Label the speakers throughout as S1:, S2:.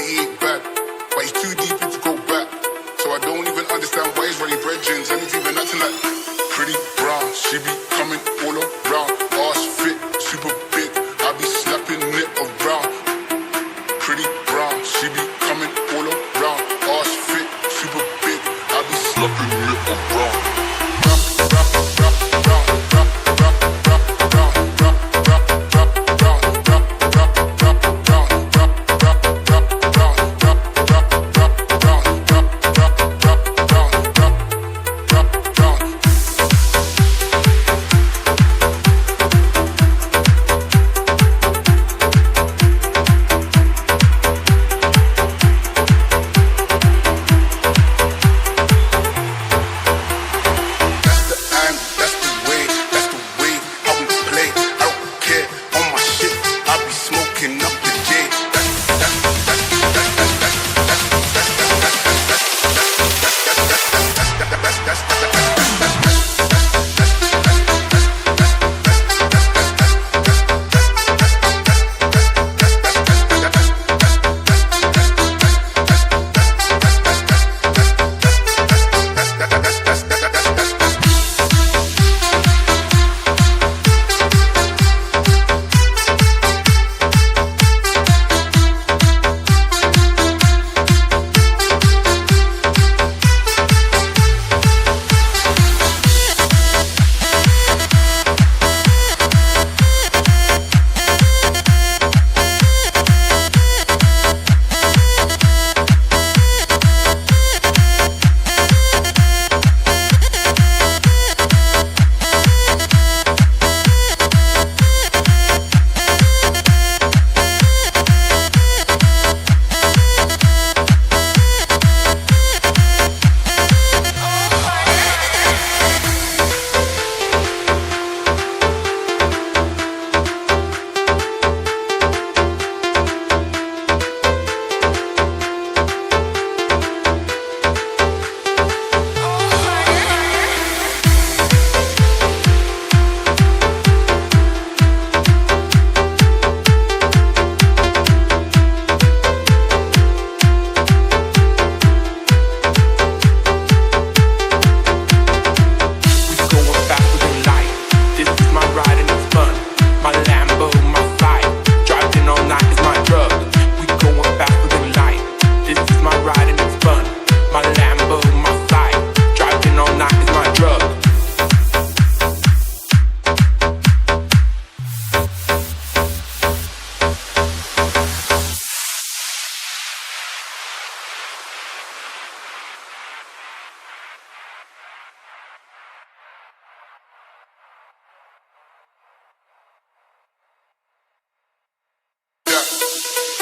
S1: he ain't bad, but he's too deep in to go back. So I don't even understand why he's running brethrens and he's even acting like pretty brown. She be coming all around, ass fit, super big. I be slapping it around. Pretty brown, she be coming all around, ass fit, super big. I be slapping it around.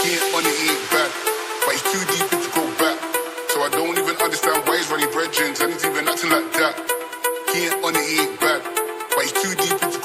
S1: He ain't on it, he ain't bad, but he's too deep in to go back. So I don't even understand why he's running brethrens and he's even acting like that. He ain't on it, he ain't bad, but he's too deep in to